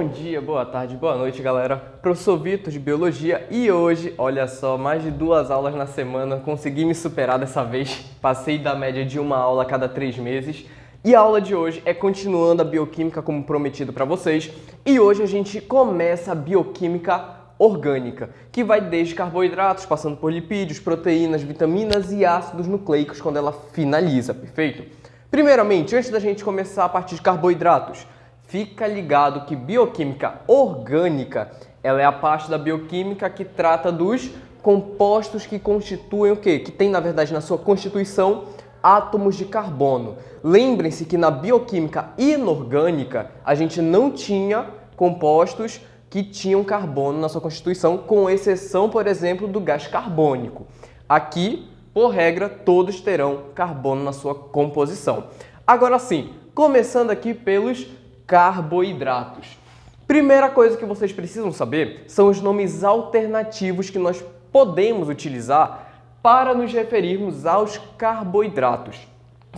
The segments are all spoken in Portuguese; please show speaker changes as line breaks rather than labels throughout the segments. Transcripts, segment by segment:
Bom dia, boa tarde, boa noite, galera. Professor Vitor de Biologia e hoje, olha só, mais de 2 aulas na semana, consegui me superar dessa vez. Passei da média de 1 aula a cada 3 meses. E a aula de hoje é continuando a bioquímica como prometido para vocês. E hoje a gente começa a bioquímica orgânica, que vai desde carboidratos, passando por lipídios, proteínas, vitaminas e ácidos nucleicos quando ela finaliza, perfeito? Primeiramente, antes da gente começar a partir de carboidratos, fica ligado que bioquímica orgânica, ela é a parte da bioquímica que trata dos compostos que constituem o quê? Que tem, na verdade, na sua constituição, átomos de carbono. Lembrem-se que na bioquímica inorgânica, a gente não tinha compostos que tinham carbono na sua constituição, com exceção, por exemplo, do gás carbônico. Aqui, por regra, todos terão carbono na sua composição. Agora sim, começando aqui pelos carboidratos. Primeira coisa que vocês precisam saber são os nomes alternativos que nós podemos utilizar para nos referirmos aos carboidratos.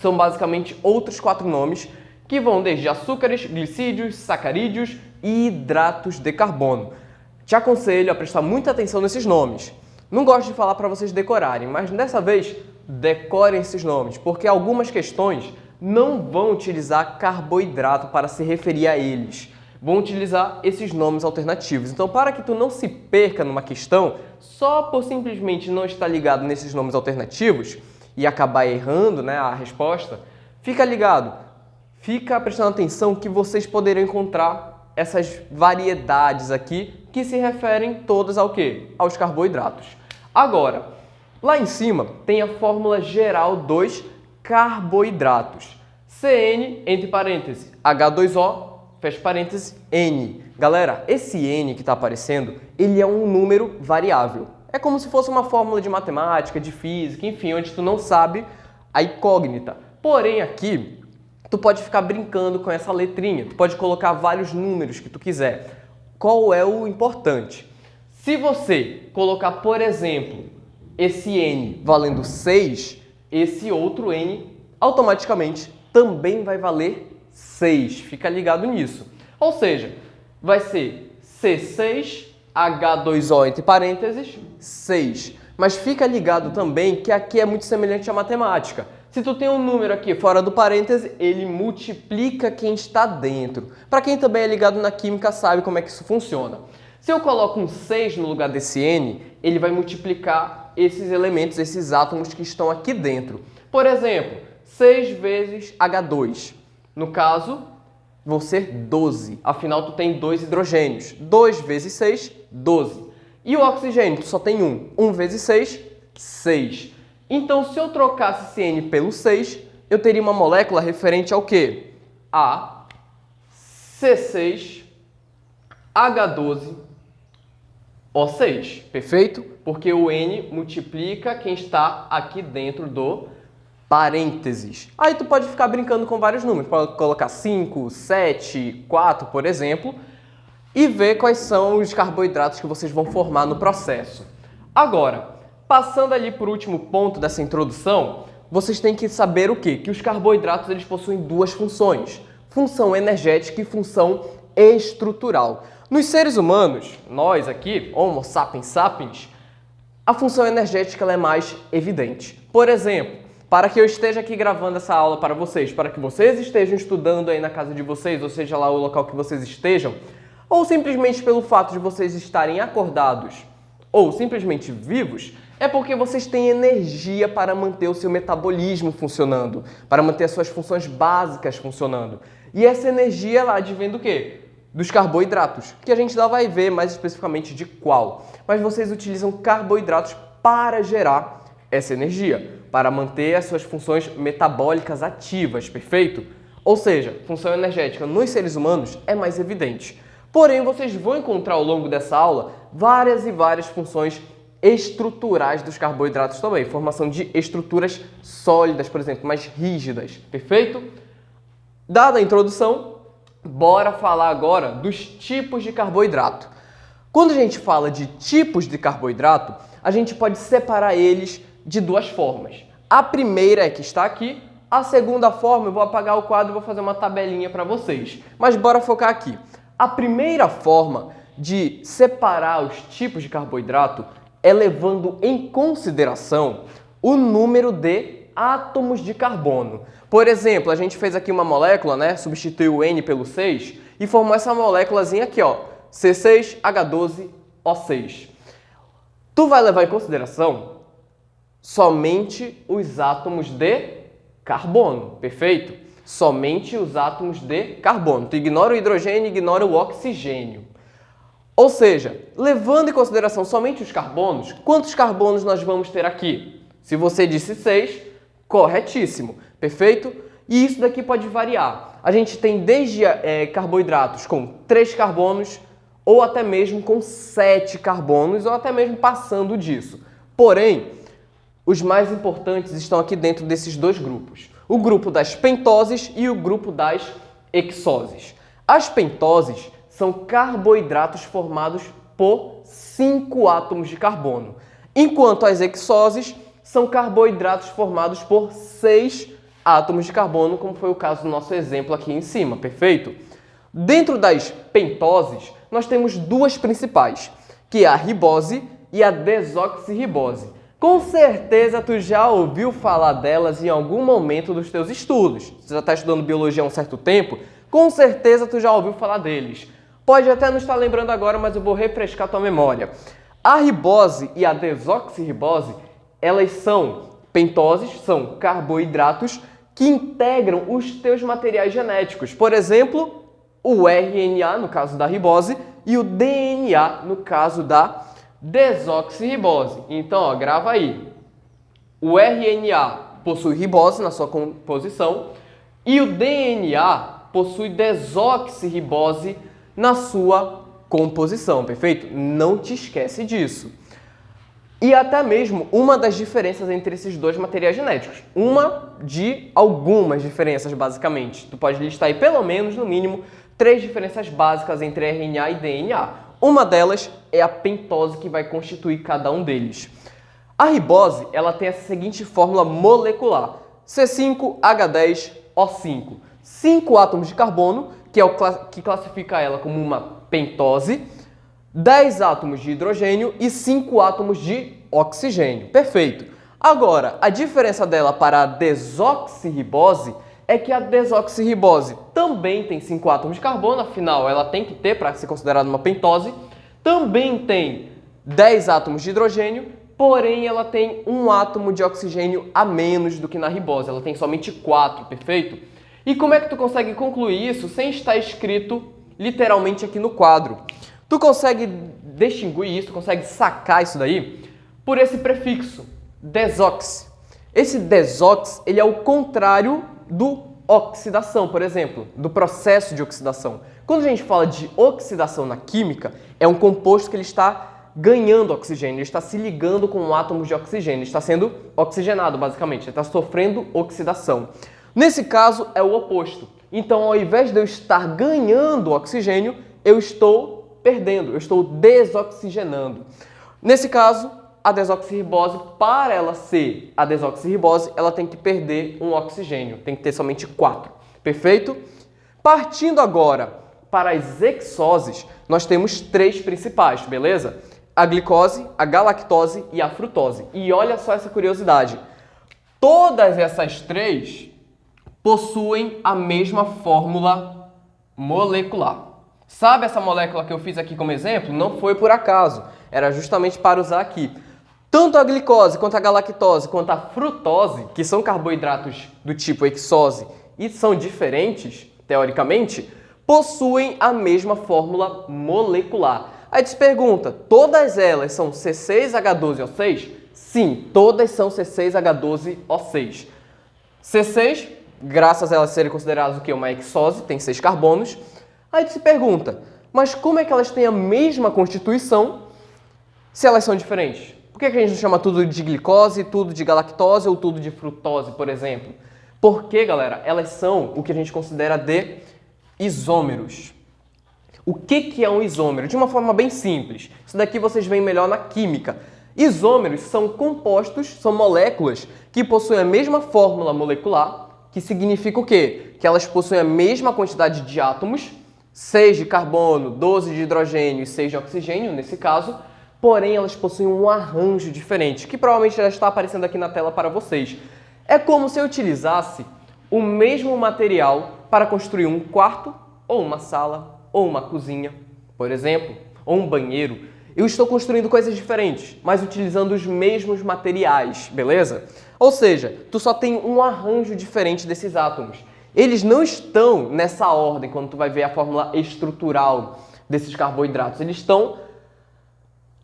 São basicamente outros 4 nomes que vão desde açúcares, glicídios, sacarídeos e hidratos de carbono. Te aconselho a prestar muita atenção nesses nomes. Não gosto de falar para vocês decorarem, mas dessa vez decorem esses nomes, porque algumas questões não vão utilizar carboidrato para se referir a eles. Vão utilizar esses nomes alternativos. Então, para que tu não se perca numa questão, só por simplesmente não estar ligado nesses nomes alternativos e acabar errando, né, a resposta, fica ligado, fica prestando atenção que vocês poderão encontrar essas variedades aqui que se referem todas ao quê? Aos carboidratos. Agora, lá em cima tem a fórmula geral dos carboidratos. CN, entre parênteses, H2O, fecha parênteses, N. Galera, esse N que está aparecendo, ele é um número variável. É como se fosse uma fórmula de matemática, de física, enfim, onde tu não sabe a incógnita. Porém, aqui, tu pode ficar brincando com essa letrinha, tu pode colocar vários números que tu quiser. Qual é o importante? Se você colocar, por exemplo, esse N valendo 6, esse outro N automaticamente também vai valer 6. Fica ligado nisso. Ou seja, vai ser C6H2O, entre parênteses, 6. Mas fica ligado também que aqui é muito semelhante à matemática. Se tu tem um número aqui fora do parêntese, ele multiplica quem está dentro. Para quem também é ligado na química sabe como é que isso funciona. Se eu coloco um 6 no lugar desse N, ele vai multiplicar esses elementos, esses átomos que estão aqui dentro. Por exemplo, 6 vezes H2. No caso, vão ser 12. Afinal, tu tem 2 hidrogênios. 2 vezes 6, 12. E o oxigênio? Tu só tem 1. 1 vezes 6, 6. Então, se eu trocasse esse N pelo 6, eu teria uma molécula referente ao quê? A C6H12O6. Perfeito? Porque o N multiplica quem está aqui dentro do parênteses. Aí tu pode ficar brincando com vários números. Pode colocar 5, 7, 4, por exemplo, e ver quais são os carboidratos que vocês vão formar no processo. Agora, passando ali por último ponto dessa introdução, vocês têm que saber o quê? Que os carboidratos eles possuem 2 funções. Função energética e função estrutural. Nos seres humanos, nós aqui, Homo sapiens sapiens, a função energética ela é mais evidente. Por exemplo, para que eu esteja aqui gravando essa aula para vocês, para que vocês estejam estudando aí na casa de vocês, ou seja lá o local que vocês estejam, ou simplesmente pelo fato de vocês estarem acordados ou simplesmente vivos, é porque vocês têm energia para manter o seu metabolismo funcionando, para manter as suas funções básicas funcionando. E essa energia ela advém do quê? Dos carboidratos, que a gente lá vai ver mais especificamente de qual. Mas vocês utilizam carboidratos para gerar essa energia, para manter as suas funções metabólicas ativas, perfeito? Ou seja, função energética nos seres humanos é mais evidente. Porém, vocês vão encontrar ao longo dessa aula várias e várias funções estruturais dos carboidratos também. Formação de estruturas sólidas, por exemplo, mais rígidas, perfeito? Dada a introdução, bora falar agora dos tipos de carboidrato. Quando a gente fala de tipos de carboidrato, a gente pode separar eles de 2 formas. A primeira é que está aqui, a segunda forma eu vou apagar o quadro e vou fazer uma tabelinha para vocês. Mas bora focar aqui. A primeira forma de separar os tipos de carboidrato é levando em consideração o número de átomos de carbono. Por exemplo, a gente fez aqui uma molécula, né? Substituiu o N pelo 6 e formou essa moléculazinha aqui, ó, C6H12O6. Tu vai levar em consideração somente os átomos de carbono, perfeito? Somente os átomos de carbono. Tu ignora o hidrogênio e ignora o oxigênio. Ou seja, levando em consideração somente os carbonos, quantos carbonos nós vamos ter aqui? Se você disse 6, corretíssimo, perfeito? E isso daqui pode variar. A gente tem desde carboidratos com 3 carbonos, ou até mesmo com 7 carbonos, ou até mesmo passando disso. Porém, os mais importantes estão aqui dentro desses dois grupos. O grupo das pentoses e o grupo das hexoses. As pentoses são carboidratos formados por 5 átomos de carbono, enquanto as hexoses são carboidratos formados por 6 átomos de carbono, como foi o caso do nosso exemplo aqui em cima, perfeito? Dentro das pentoses, nós temos duas principais, que é a ribose e a desoxirribose. Com certeza tu já ouviu falar delas em algum momento dos teus estudos. Você já está estudando biologia há um certo tempo, com certeza tu já ouviu falar deles. Pode até não estar lembrando agora, mas eu vou refrescar tua memória. A ribose e a desoxirribose, elas são pentoses, são carboidratos que integram os teus materiais genéticos. Por exemplo, o RNA, no caso da ribose, e o DNA, no caso da desoxirribose. Então, ó, grava aí. O RNA possui ribose na sua composição e o DNA possui desoxirribose na sua composição, perfeito? Não te esquece disso. E até mesmo uma das diferenças entre esses dois materiais genéticos. Uma de algumas diferenças, basicamente. Tu pode listar aí pelo menos, no mínimo, 3 diferenças básicas entre RNA e DNA. Uma delas é a pentose que vai constituir cada um deles. A ribose, ela tem a seguinte fórmula molecular: C5H10O5. 5 átomos de carbono, que é o que classifica ela como uma pentose, 10 átomos de hidrogênio e 5 átomos de oxigênio. Perfeito. Agora, a diferença dela para a desoxirribose é que a desoxirribose também tem 5 átomos de carbono, afinal ela tem que ter para ser considerada uma pentose, também tem 10 átomos de hidrogênio, porém ela tem 1 átomo de oxigênio a menos do que na ribose, ela tem somente 4, perfeito? E como é que tu consegue concluir isso sem estar escrito literalmente aqui no quadro? Tu consegue distinguir isso, consegue sacar isso daí por esse prefixo, desox. Esse desox, ele é o contrário do oxidação, por exemplo, do processo de oxidação. Quando a gente fala de oxidação na química, é um composto que ele está ganhando oxigênio, ele está se ligando com átomos de oxigênio, ele está sendo oxigenado, basicamente, ele está sofrendo oxidação. Nesse caso, é o oposto. Então, ao invés de eu estar ganhando oxigênio, eu estou perdendo, eu estou desoxigenando. Nesse caso, a desoxirribose, para ela ser a desoxirribose, ela tem que perder um oxigênio, tem que ter somente 4, perfeito? Partindo agora para as hexoses, nós temos 3 principais, beleza? A glicose, a galactose e a frutose. E olha só essa curiosidade, todas essas 3 possuem a mesma fórmula molecular. Sabe essa molécula que eu fiz aqui como exemplo? Não foi por acaso, era justamente para usar aqui. Tanto a glicose, quanto a galactose, quanto a frutose, que são carboidratos do tipo hexose e são diferentes, teoricamente, possuem a mesma fórmula molecular. Aí te pergunta, todas elas são C6H12O6? Sim, todas são C6H12O6. C6, graças a elas serem consideradas o quê? Uma hexose, tem 6 carbonos. Aí te pergunta, mas como é que elas têm a mesma constituição se elas são diferentes? Por que a gente não chama tudo de glicose, tudo de galactose ou tudo de frutose, por exemplo? Porque, galera, elas são o que a gente considera de isômeros. O que é um isômero? De uma forma bem simples. Isso daqui vocês veem melhor na química. Isômeros são compostos, são moléculas que possuem a mesma fórmula molecular, que significa o quê? Que elas possuem a mesma quantidade de átomos, 6 de carbono, 12 de hidrogênio e 6 de oxigênio, nesse caso, porém elas possuem um arranjo diferente, que provavelmente já está aparecendo aqui na tela para vocês. É como se eu utilizasse o mesmo material para construir um quarto, ou uma sala, ou uma cozinha, por exemplo, ou um banheiro. Eu estou construindo coisas diferentes, mas utilizando os mesmos materiais, beleza? Ou seja, tu só tem um arranjo diferente desses átomos. Eles não estão nessa ordem quando tu vai ver a fórmula estrutural desses carboidratos. Eles estão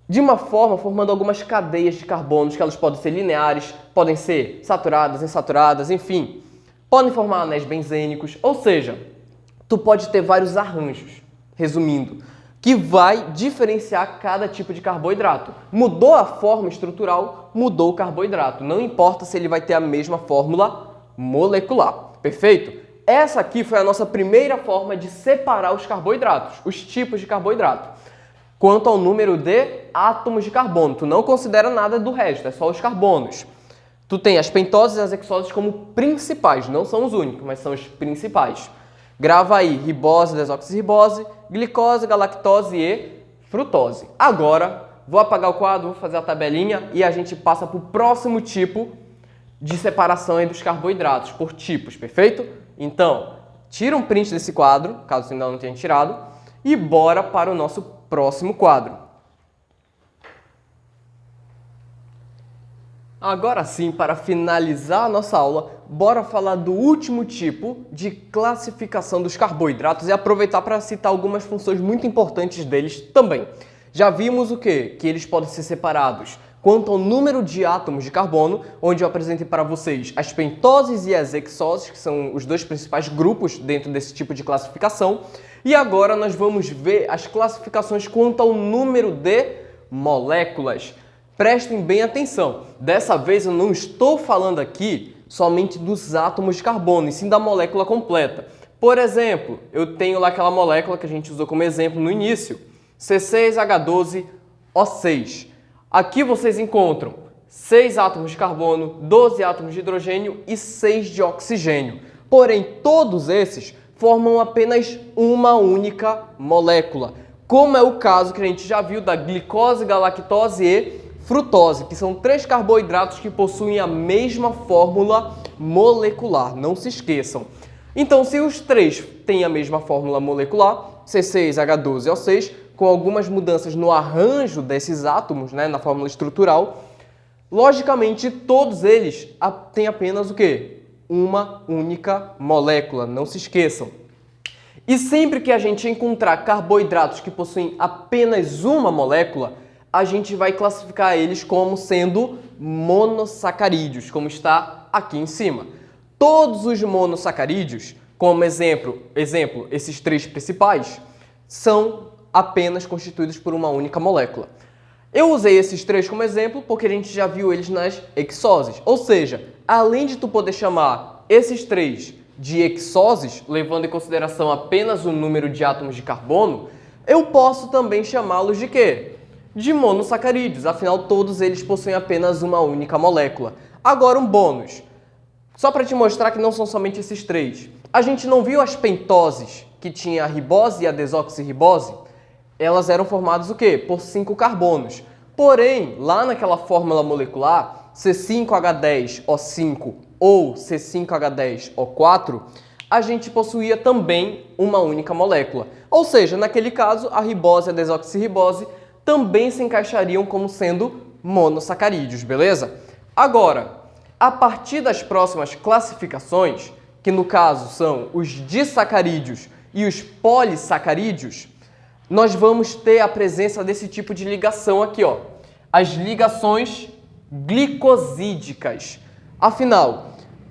de uma forma formando algumas cadeias de carbonos, que elas podem ser lineares, podem ser saturadas, insaturadas, enfim. Podem formar anéis benzênicos, ou seja, tu pode ter vários arranjos, resumindo, que vai diferenciar cada tipo de carboidrato. Mudou a forma estrutural, mudou o carboidrato. Não importa se ele vai ter a mesma fórmula molecular. Perfeito? Essa aqui foi a nossa primeira forma de separar os carboidratos, os tipos de carboidrato. Quanto ao número de átomos de carbono, tu não considera nada do resto, é só os carbonos. Tu tem as pentoses e as hexoses como principais, não são os únicos, mas são os principais. Grava aí ribose, desoxirribose, glicose, galactose e frutose. Agora, vou apagar o quadro, vou fazer a tabelinha e a gente passa para o próximo tipo de separação aí dos carboidratos, por tipos, perfeito? Então, tira um print desse quadro, caso você ainda não tenha tirado, e bora para o nosso próximo quadro. Agora sim, para finalizar a nossa aula, bora falar do último tipo de classificação dos carboidratos e aproveitar para citar algumas funções muito importantes deles também. Já vimos o quê? Que eles podem ser separados quanto ao número de átomos de carbono, onde eu apresentei para vocês as pentoses e as hexoses, que são os dois principais grupos dentro desse tipo de classificação. E agora nós vamos ver as classificações quanto ao número de moléculas. Prestem bem atenção, dessa vez eu não estou falando aqui somente dos átomos de carbono, e sim da molécula completa. Por exemplo, eu tenho lá aquela molécula que a gente usou como exemplo no início, C6H12O6. Aqui vocês encontram 6 átomos de carbono, 12 átomos de hidrogênio e 6 de oxigênio. Porém, todos esses formam apenas uma única molécula, como é o caso que a gente já viu da glicose, galactose e frutose, que são 3 carboidratos que possuem a mesma fórmula molecular, não se esqueçam. Então, se os 3 têm a mesma fórmula molecular, C6H12O6, com algumas mudanças no arranjo desses átomos, né, na fórmula estrutural, logicamente todos eles têm apenas o quê? Uma única molécula, não se esqueçam. E sempre que a gente encontrar carboidratos que possuem apenas uma molécula, a gente vai classificar eles como sendo monossacarídeos, como está aqui em cima. Todos os monossacarídeos, como exemplo, esses 3 principais, são apenas constituídos por uma única molécula. Eu usei esses 3 como exemplo porque a gente já viu eles nas hexoses. Ou seja, além de tu poder chamar esses 3 de hexoses, levando em consideração apenas o número de átomos de carbono, eu posso também chamá-los de quê? De monossacarídeos, afinal todos eles possuem apenas uma única molécula. Agora um bônus, só para te mostrar que não são somente esses 3. A gente não viu as pentoses, que tinha a ribose e a desoxirribose? Elas eram formadas o quê? Por 5 carbonos. Porém, lá naquela fórmula molecular, C5H10O5 ou C5H10O4, a gente possuía também uma única molécula. Ou seja, naquele caso, a ribose e a desoxirribose também se encaixariam como sendo monossacarídeos, beleza? Agora, a partir das próximas classificações, que no caso são os disacarídeos e os polissacarídeos, nós vamos ter a presença desse tipo de ligação aqui, ó, as ligações glicosídicas. Afinal,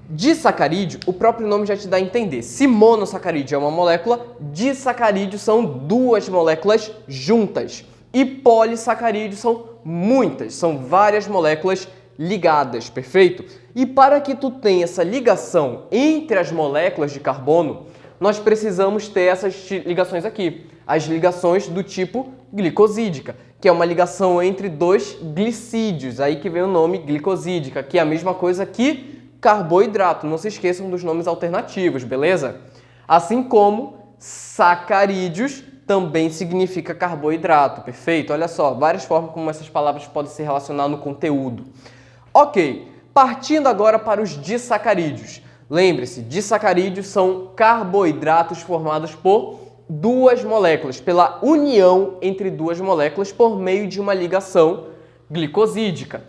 disacarídeo, o próprio nome já te dá a entender. Se monossacarídeo é uma molécula, disacarídeo são 2 moléculas juntas. E polissacarídeos são muitas, são várias moléculas ligadas, perfeito? E para que tu tenha essa ligação entre as moléculas de carbono, nós precisamos ter essas ligações aqui, as ligações do tipo glicosídica, que é uma ligação entre 2 glicídios, aí que vem o nome glicosídica, que é a mesma coisa que carboidrato, não se esqueçam dos nomes alternativos, beleza? Assim como sacarídeos também significa carboidrato, perfeito? Olha só, várias formas como essas palavras podem se relacionar no conteúdo. Ok, partindo agora para os disacarídeos. Lembre-se, disacarídeos são carboidratos formados por duas moléculas, pela união entre duas moléculas por meio de uma ligação glicosídica.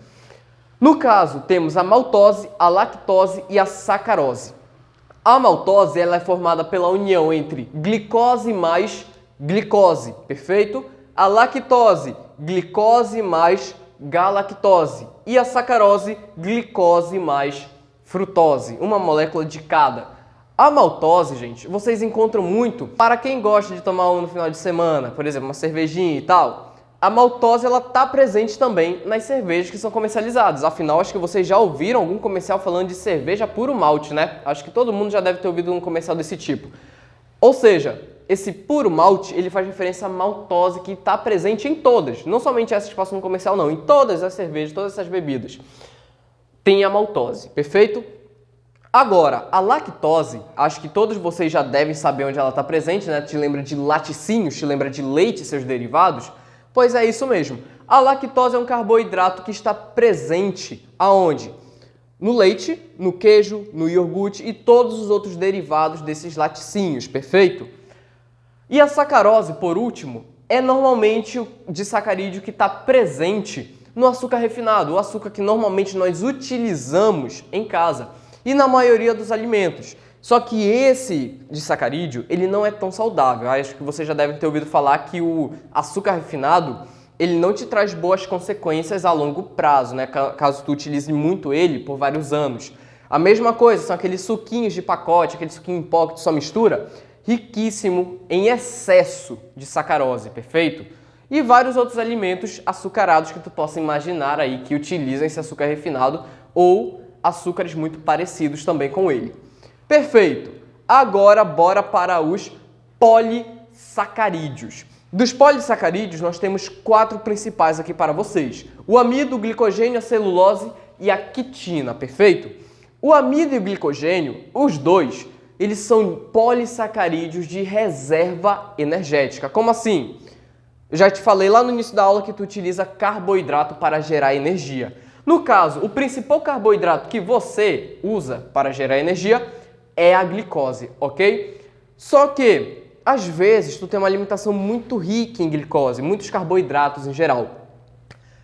No caso, temos a maltose, a lactose e a sacarose. A maltose ela é formada pela união entre glicose mais glicose, perfeito? A lactose, glicose mais galactose. E a sacarose, glicose mais frutose, uma molécula de cada. A maltose, gente, vocês encontram muito para quem gosta de tomar um no final de semana, por exemplo, uma cervejinha e tal. A maltose ela está presente também nas cervejas que são comercializadas. Afinal, acho que vocês já ouviram algum comercial falando de cerveja puro malte, né? Acho que todo mundo já deve ter ouvido um comercial desse tipo. Ou seja, esse puro malte, ele faz referência à maltose que está presente em todas, não somente essas que passam no comercial, não, em todas as cervejas, todas essas bebidas. Tem a maltose, perfeito? Agora, a lactose, acho que todos vocês já devem saber onde ela está presente, né? Te lembra de laticínios, te lembra de leite e seus derivados? Pois é isso mesmo. A lactose é um carboidrato que está presente aonde? No leite, no queijo, no iogurte e todos os outros derivados desses laticínios, perfeito? E a sacarose, por último, é normalmente o disacarídeo que está presente no açúcar refinado, o açúcar que normalmente nós utilizamos em casa e na maioria dos alimentos. Só que esse disacarídeo, ele não é tão saudável. Acho que você já deve ter ouvido falar que o açúcar refinado, ele não te traz boas consequências a longo prazo, né? Caso tu utilize muito ele por vários anos. A mesma coisa, são aqueles suquinhos de pacote, aquele suquinho em pó que tu só mistura, riquíssimo em excesso de sacarose, perfeito? E vários outros alimentos açucarados que tu possa imaginar aí que utilizam esse açúcar refinado ou açúcares muito parecidos também com ele. Perfeito! Agora bora para os polissacarídeos. Dos polissacarídeos nós temos 4 principais aqui para vocês. O amido, o glicogênio, a celulose e a quitina, perfeito? O amido e o glicogênio, os dois, eles são polissacarídeos de reserva energética. Como assim? Eu já te falei lá no início da aula que tu utiliza carboidrato para gerar energia. No caso, o principal carboidrato que você usa para gerar energia é a glicose, ok? Só que, às vezes, tu tem uma alimentação muito rica em glicose, muitos carboidratos em geral.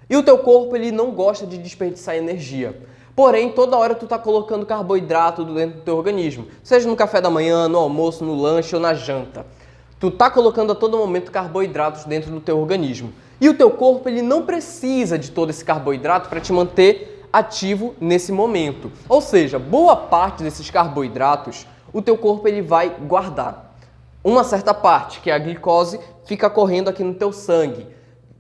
E o teu corpo, ele não gosta de desperdiçar energia. Porém, toda hora tu tá colocando carboidrato dentro do teu organismo, seja no café da manhã, no almoço, no lanche ou na janta. Tu tá colocando a todo momento carboidratos dentro do teu organismo. E o teu corpo, ele não precisa de todo esse carboidrato para te manter ativo nesse momento. Ou seja, boa parte desses carboidratos, o teu corpo ele vai guardar. Uma certa parte, que é a glicose, fica correndo aqui no teu sangue,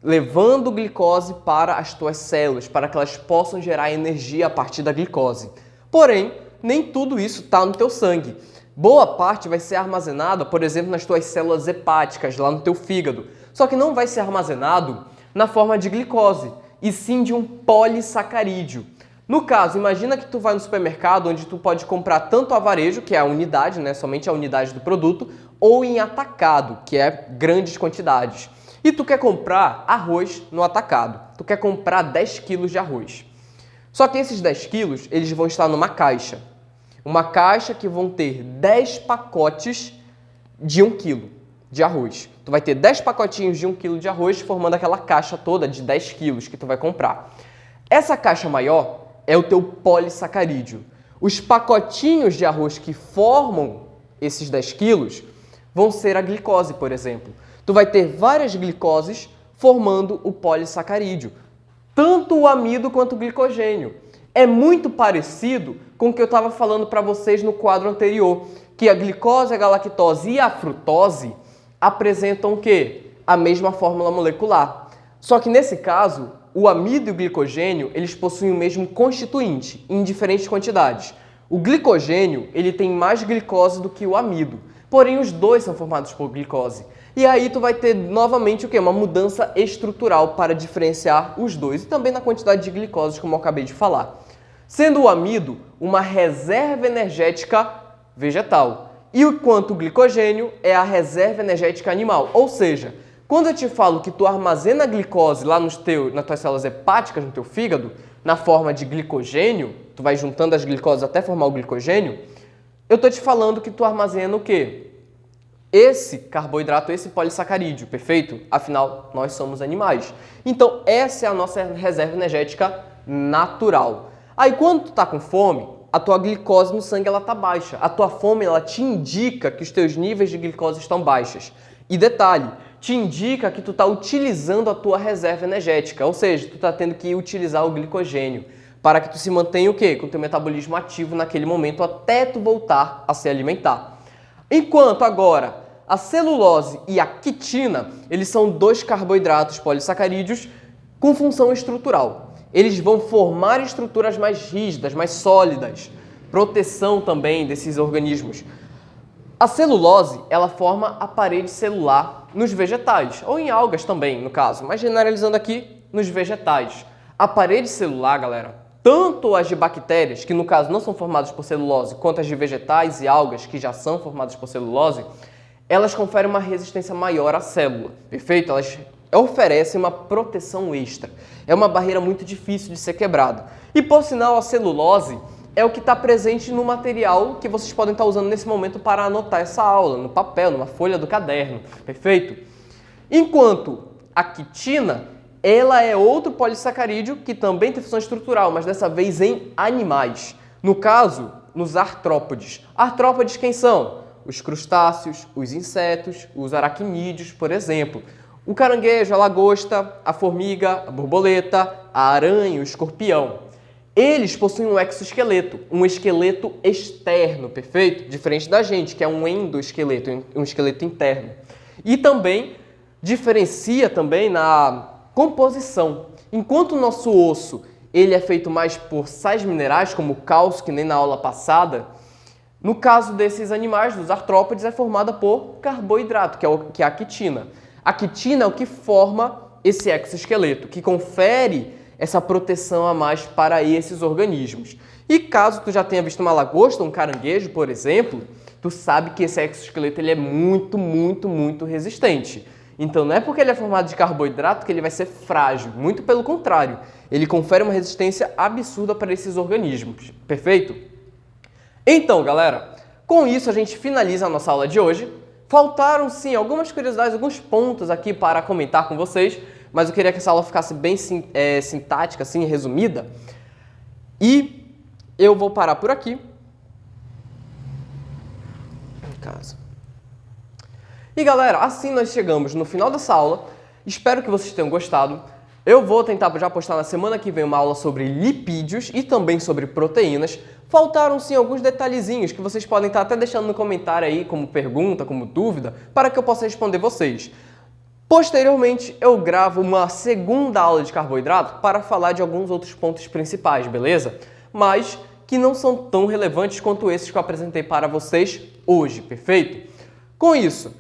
levando glicose para as tuas células, para que elas possam gerar energia a partir da glicose. Porém, nem tudo isso está no teu sangue. Boa parte vai ser armazenada, por exemplo, nas tuas células hepáticas, lá no teu fígado. Só que não vai ser armazenado na forma de glicose, e sim de um polissacarídeo. No caso, imagina que tu vai no supermercado onde tu pode comprar tanto a varejo, que é a unidade, né, somente a unidade do produto, ou em atacado, que é grandes quantidades. E tu quer comprar arroz no atacado. Tu quer comprar 10 quilos de arroz. Só que esses 10 quilos, eles vão estar numa caixa. Uma caixa que vão ter 10 pacotes de 1 quilo de arroz. Tu vai ter 10 pacotinhos de 1 quilo de arroz formando aquela caixa toda de 10 quilos que tu vai comprar. Essa caixa maior é o teu polissacarídeo. Os pacotinhos de arroz que formam esses 10 quilos vão ser a glicose, por exemplo. Tu vai ter várias glicoses formando o polissacarídeo, tanto o amido quanto o glicogênio. É muito parecido com o que eu estava falando para vocês no quadro anterior, que a glicose, a galactose e a frutose apresentam o quê? A mesma fórmula molecular. Só que nesse caso, o amido e o glicogênio, eles possuem o mesmo constituinte, em diferentes quantidades. O glicogênio, ele tem mais glicose do que o amido, porém os dois são formados por glicose. E aí tu vai ter novamente o quê? Uma mudança estrutural para diferenciar os dois e também na quantidade de glicose, como eu acabei de falar. Sendo o amido uma reserva energética vegetal E o quanto o glicogênio é a reserva energética animal. Ou seja, quando eu te falo que tu armazena a glicose lá nas tuas células hepáticas, no teu fígado, na forma de glicogênio, tu vai juntando as glicoses até formar o glicogênio, eu estou te falando que tu armazena o quê? Esse carboidrato, esse polissacarídeo, perfeito? Afinal, nós somos animais. Então, essa é a nossa reserva energética natural. Aí, quando tu tá com fome, a tua glicose no sangue ela tá baixa. A tua fome ela te indica que os teus níveis de glicose estão baixos. E detalhe, te indica que tu tá utilizando a tua reserva energética, ou seja, tu tá tendo que utilizar o glicogênio para que tu se mantenha o quê? Com o teu metabolismo ativo naquele momento até tu voltar a se alimentar. Enquanto agora a celulose e a quitina, eles são dois carboidratos polissacarídeos com função estrutural. Eles vão formar estruturas mais rígidas, mais sólidas, proteção também desses organismos. A celulose, ela forma a parede celular nos vegetais, ou em algas também, no caso, mas generalizando aqui, nos vegetais. A parede celular, galera, tanto as de bactérias, que no caso não são formadas por celulose, quanto as de vegetais e algas, que já são formadas por celulose, elas conferem uma resistência maior à célula, perfeito? Elas oferecem uma proteção extra. É uma barreira muito difícil de ser quebrada. E, por sinal, a celulose é o que está presente no material que vocês podem estar usando nesse momento para anotar essa aula, no papel, numa folha do caderno, perfeito? Enquanto a quitina, ela é outro polissacarídeo que também tem função estrutural, mas dessa vez em animais. No caso, nos artrópodes. Artrópodes quem são? Os crustáceos, os insetos, os aracnídeos, por exemplo. O caranguejo, a lagosta, a formiga, a borboleta, a aranha, o escorpião. Eles possuem um exoesqueleto, um esqueleto externo, perfeito? Diferente da gente, que é um endoesqueleto, um esqueleto interno. E também diferencia também na composição. Enquanto o nosso osso ele é feito mais por sais minerais, como o cálcio, que nem na aula passada, no caso desses animais, dos artrópodes, é formada por carboidrato, que é a quitina. A quitina é o que forma esse exoesqueleto, que confere essa proteção a mais para esses organismos. E caso tu já tenha visto uma lagosta, um caranguejo, por exemplo, tu sabe que esse exoesqueleto ele é muito resistente. Então não é porque ele é formado de carboidrato que ele vai ser frágil, muito pelo contrário. Ele confere uma resistência absurda para esses organismos, perfeito? Então, galera, com isso a gente finaliza a nossa aula de hoje. Faltaram, sim, algumas curiosidades, alguns pontos aqui para comentar com vocês, mas eu queria que essa aula ficasse bem sintática, assim, resumida. E eu vou parar por aqui. Em casa. E, galera, assim nós chegamos no final dessa aula. Espero que vocês tenham gostado. Eu vou tentar já postar na semana que vem uma aula sobre lipídios e também sobre proteínas. Faltaram sim alguns detalhezinhos que vocês podem estar até deixando no comentário aí como pergunta, como dúvida, para que eu possa responder vocês. Posteriormente, eu gravo uma segunda aula de carboidrato para falar de alguns outros pontos principais, beleza? Mas que não são tão relevantes quanto esses que eu apresentei para vocês hoje, perfeito? Com isso,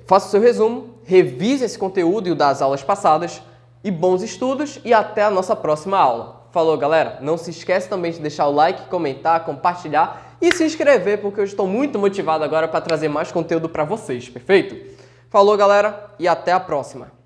faça o seu resumo, revise esse conteúdo e o das aulas passadas, e bons estudos e até a nossa próxima aula. Falou, galera? Não se esquece também de deixar o like, comentar, compartilhar e se inscrever, porque eu estou muito motivado agora para trazer mais conteúdo para vocês, perfeito? Falou, galera, e até a próxima!